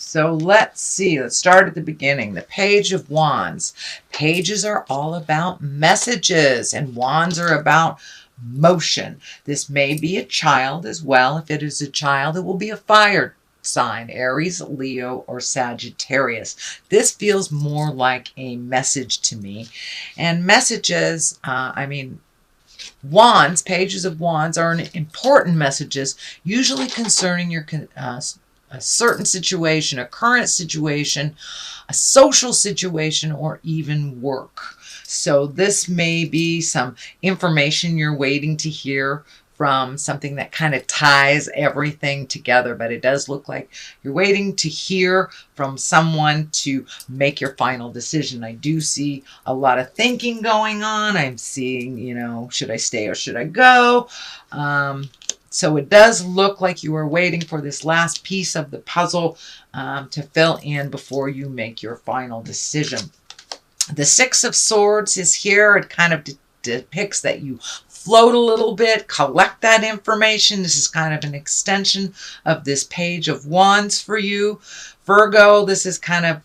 So let's see. Let's start at the beginning. The Page of Wands. Pages are all about messages, and wands are about motion. This may be a child as well. If it is a child, it will be a fire sign, Aries, Leo, or Sagittarius. This feels more like a message to me. And messages, wands, pages of wands are important messages, usually concerning your a certain situation, a current situation, a social situation, or even work. So this may be some information you're waiting to hear from, something that kind of ties everything together, but it does look like you're waiting to hear from someone to make your final decision. I do see a lot of thinking going on. I'm seeing, should I stay or should I go? So it does look like you are waiting for this last piece of the puzzle to fill in before you make your final decision. The Six of Swords is here. It kind of depicts that you float a little bit, collect that information. This is kind of an extension of this Page of Wands for you. Virgo, this is kind of,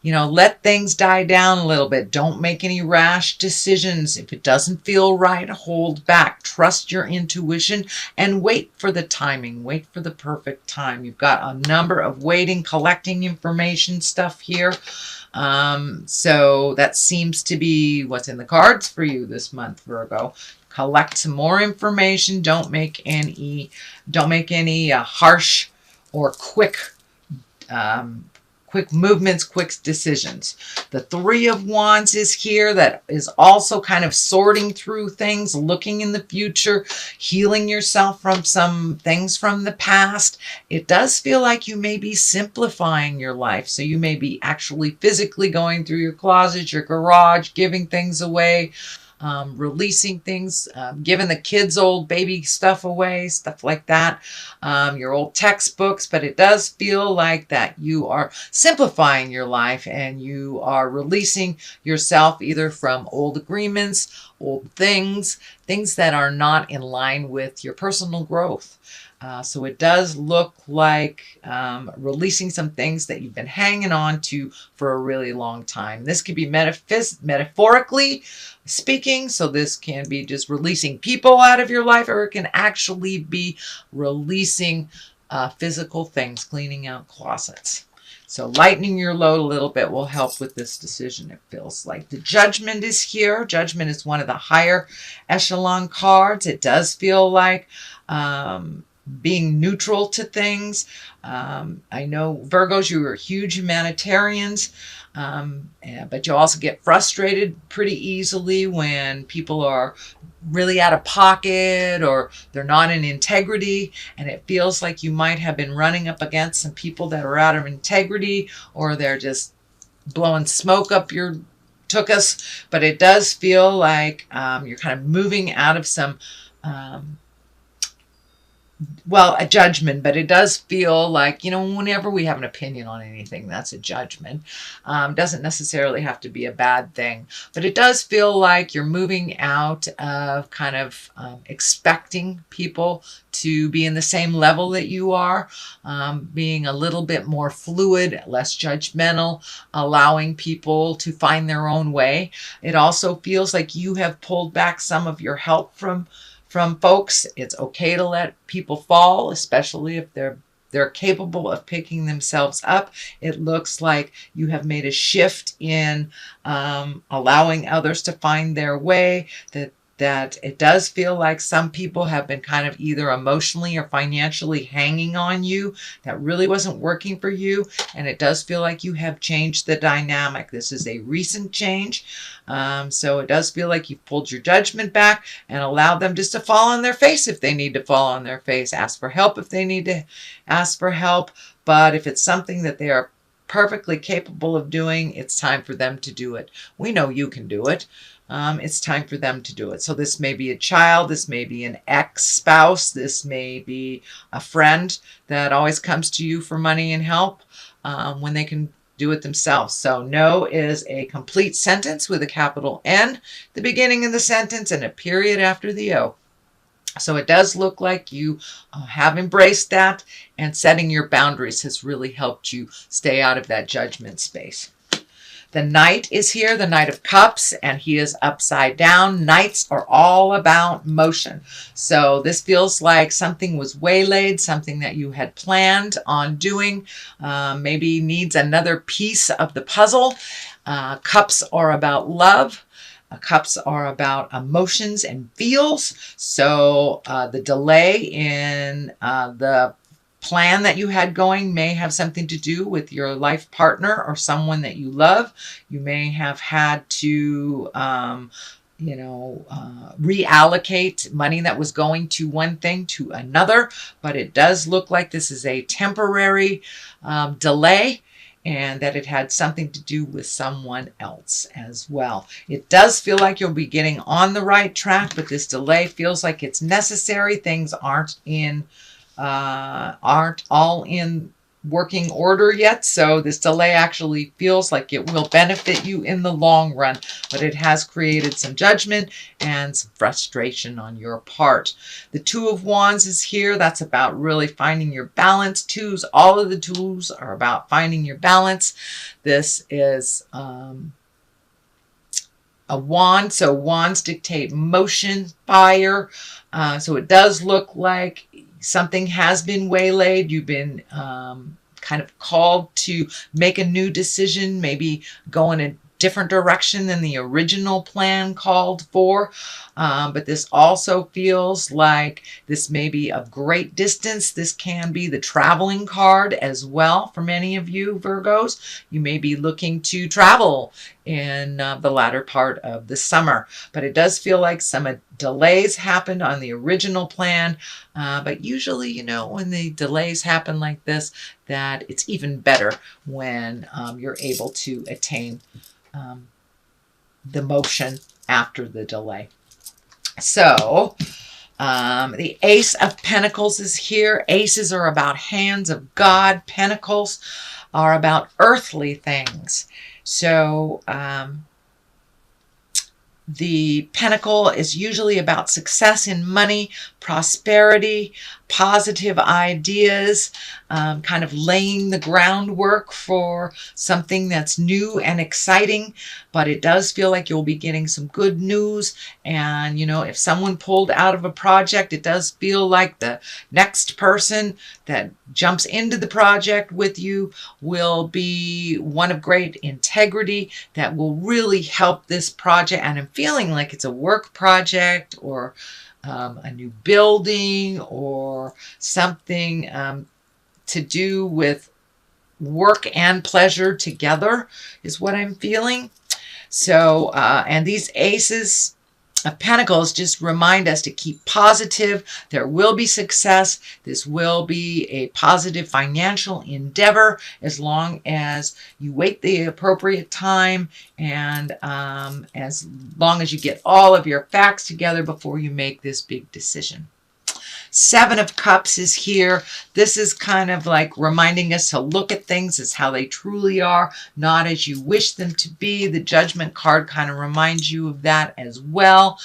let things die down a little bit. Don't make any rash decisions. If it doesn't feel right, hold back. Trust your intuition and wait for the timing. Wait for the perfect time. You've got a number of waiting, collecting information stuff here. So that seems to be what's in the cards for you this month, Virgo. Collect some more information. Don't make any harsh or quick movements, quick decisions. The Three of Wands is here. That is also kind of sorting through things, looking in the future, healing yourself from some things from the past. It does feel like you may be simplifying your life. So you may be actually physically going through your closet, your garage, giving things away, releasing things, giving the kids old baby stuff away, stuff like that, your old textbooks. But it does feel like that you are simplifying your life and you are releasing yourself either from old agreements, old things that are not in line with your personal growth. So it does look like releasing some things that you've been hanging on to for a really long time. This could be metaphorically speaking, so this can be just releasing people out of your life, or it can actually be releasing physical things, cleaning out closets. So lightening your load a little bit will help with this decision, it feels like. The Judgment is here. Judgment is one of the higher echelon cards. It does feel like being neutral to things. I know Virgos, you are huge humanitarians, but you also get frustrated pretty easily when people are really out of pocket or they're not in integrity, and it feels like you might have been running up against some people that are out of integrity, or they're just blowing smoke up your tuchus. But it does feel like you're kind of moving out of some a judgment, but it does feel like, whenever we have an opinion on anything, that's a judgment. Doesn't necessarily have to be a bad thing, but it does feel like you're moving out of kind of expecting people to be in the same level that you are, being a little bit more fluid, less judgmental, allowing people to find their own way. It also feels like you have pulled back some of your help from folks. It's okay to let people fall, especially if they're capable of picking themselves up. It looks like you have made a shift in allowing others to find their way, that it does feel like some people have been kind of either emotionally or financially hanging on you. That really wasn't working for you, and it does feel like you have changed the dynamic. This is a recent change, so it does feel like you've pulled your judgment back and allowed them just to fall on their face if they need to fall on their face. Ask for help if they need to ask for help, but if it's something that they are perfectly capable of doing, it's time for them to do it. We know you can do it. It's time for them to do it. So this may be a child, this may be an ex-spouse, this may be a friend that always comes to you for money and help when they can do it themselves. So no is a complete sentence with a capital N, the beginning of the sentence, and a period after the O. So it does look like you have embraced that, and setting your boundaries has really helped you stay out of that judgment space. The Knight is here, the Knight of Cups, and he is upside down. Knights are all about motion. So this feels like something was waylaid, something that you had planned on doing, maybe needs another piece of the puzzle. Cups are about love. Cups are about emotions and feels. So the delay in the plan that you had going may have something to do with your life partner or someone that you love. You may have had to, reallocate money that was going to one thing to another, but it does look like this is a temporary delay, and that it had something to do with someone else as well. It does feel like you'll be getting on the right track, but this delay feels like it's necessary. Things aren't all in working order yet, so this delay actually feels like it will benefit you in the long run, but it has created some judgment and some frustration on your part. The Two of Wands is here. That's about really finding your balance. Twos, all of the twos are about finding your balance. This is a wand, so wands dictate motion, fire, so it does look like something has been waylaid. You've been kind of called to make a new decision, maybe go in a different direction than the original plan called for. But this also feels like this may be of great distance. This can be the traveling card as well for many of you Virgos. You may be looking to travel in the latter part of the summer, but it does feel like some delays happened on the original plan. But usually, when the delays happen like this, that it's even better when you're able to attain the motion after the delay. So the Ace of Pentacles is here. Aces are about hands of God. Pentacles are about earthly things. So the pentacle is usually about success in money, prosperity, positive ideas, kind of laying the groundwork for something that's new and exciting. But it does feel like you'll be getting some good news. And, if someone pulled out of a project, it does feel like the next person that jumps into the project with you will be one of great integrity that will really help this project. And I'm feeling like it's a work project or a new building or something to do with work and pleasure together is what I'm feeling. So, and these aces of Pentacles just remind us to keep positive. There will be success. This will be a positive financial endeavor as long as you wait the appropriate time and as long as you get all of your facts together before you make this big decision. Seven of Cups is here. This is kind of like reminding us to look at things as how they truly are, not as you wish them to be. The Judgment card kind of reminds you of that as well.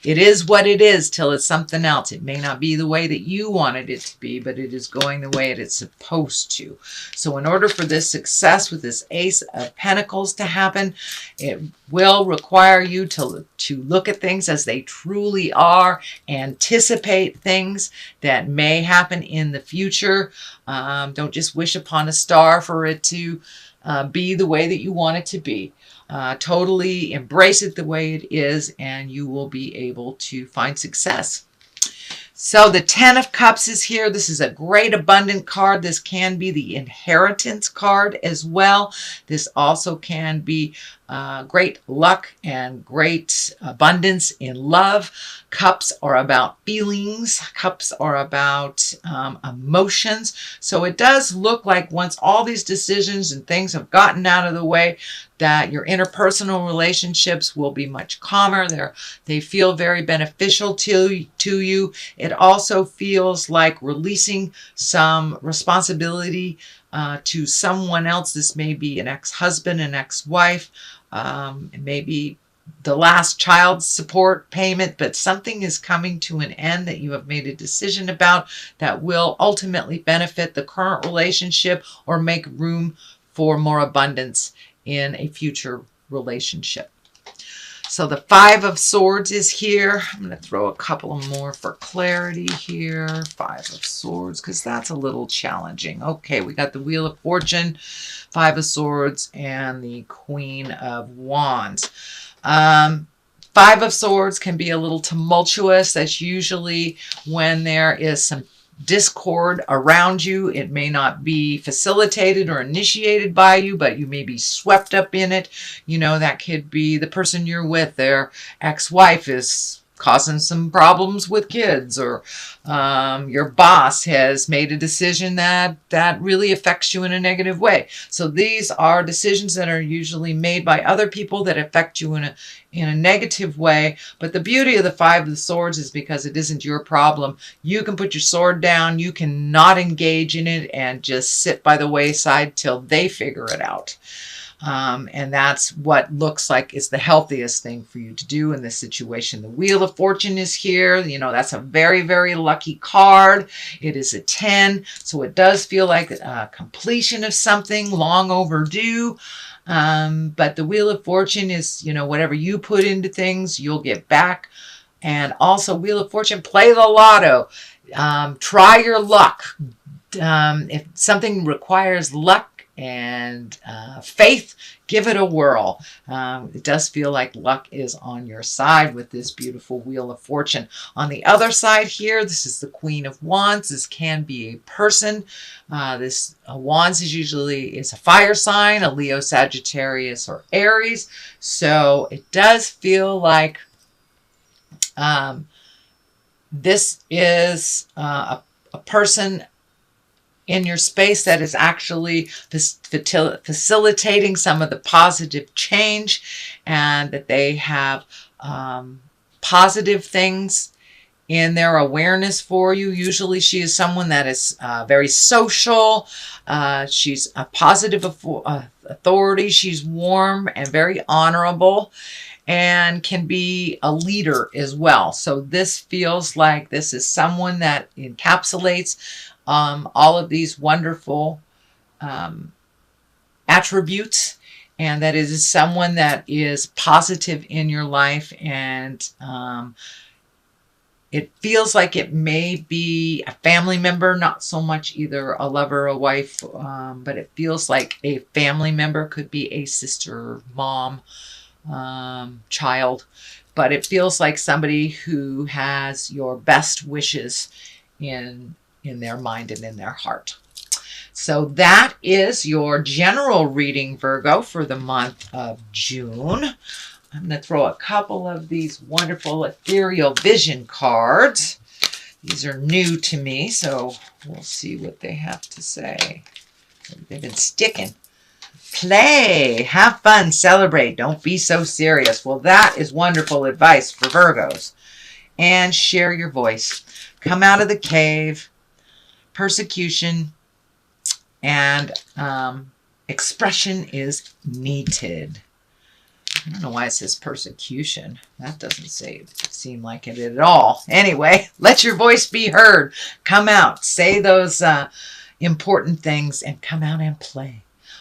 It is what it is till it's something else. It may not be the way that you wanted it to be, but it is going the way it's supposed to. So in order for this success with this Ace of Pentacles to happen, it will require you to look at things as they truly are, anticipate things that may happen in the future. Don't just wish upon a star for it to be the way that you want it to be. Totally embrace it the way it is, and you will be able to find success. So the Ten of Cups is here. This is a great abundant card. This can be the inheritance card as well. This also can be great luck and great abundance in love. Cups are about feelings. Cups are about emotions. So it does look like once all these decisions and things have gotten out of the way, that your interpersonal relationships will be much calmer. They feel very beneficial to you. It also feels like releasing some responsibility to someone else. This may be an ex-husband, an ex-wife. Maybe the last child support payment, but something is coming to an end that you have made a decision about that will ultimately benefit the current relationship or make room for more abundance in a future relationship. So the Five of Swords is here. I'm going to throw a couple more for clarity here. Five of Swords, because that's a little challenging. Okay, we got the Wheel of Fortune, Five of Swords, and the Queen of Wands. Five of Swords can be a little tumultuous. That's usually when there is some discord around you. It may not be facilitated or initiated by you, but you may be swept up in it. You know, that could be the person you're with. Their ex-wife is causing some problems with kids, or your boss has made a decision that really affects you in a negative way. So these are decisions that are usually made by other people that affect you in a negative way. But the beauty of the Five of Swords is because it isn't your problem. You can put your sword down. You can not engage in it and just sit by the wayside till they figure it out. And that's what looks like is the healthiest thing for you to do in this situation. The Wheel of Fortune is here. You know, that's a very, very lucky card. It is a 10. So it does feel like a completion of something long overdue. But the Wheel of Fortune is, you know, whatever you put into things, you'll get back. And also Wheel of Fortune, play the lotto. Try your luck. If something requires luck and faith, give it a whirl. It does feel like luck is on your side with this beautiful Wheel of Fortune. On the other side here, this is the Queen of Wands. This can be a person. This Wands is a fire sign, a Leo, Sagittarius, or Aries. So it does feel like this is a person in your space that is actually facilitating some of the positive change, and that they have positive things in their awareness for you. Usually she is someone that is very social. She's a positive authority. She's warm and very honorable, and can be a leader as well. So this feels like this is someone that encapsulates all of these wonderful attributes, and that is someone that is positive in your life. And it feels like it may be a family member, not so much either a lover or a wife, but it feels like a family member. Could be a sister, mom, child, but it feels like somebody who has your best wishes in their mind and in their heart. So that is your general reading, Virgo, for the month of June. I'm going to throw a couple of these wonderful ethereal vision cards. These are new to me, so we'll see what they have to say. They've been sticking. Play, have fun, celebrate, don't be so serious. Well, that is wonderful advice for Virgos. And share your voice. Come out of the cave. Persecution and expression is needed. I don't know why it says persecution. That doesn't seem like it at all. Anyway, let your voice be heard. Come out. Say those important things and come out and play.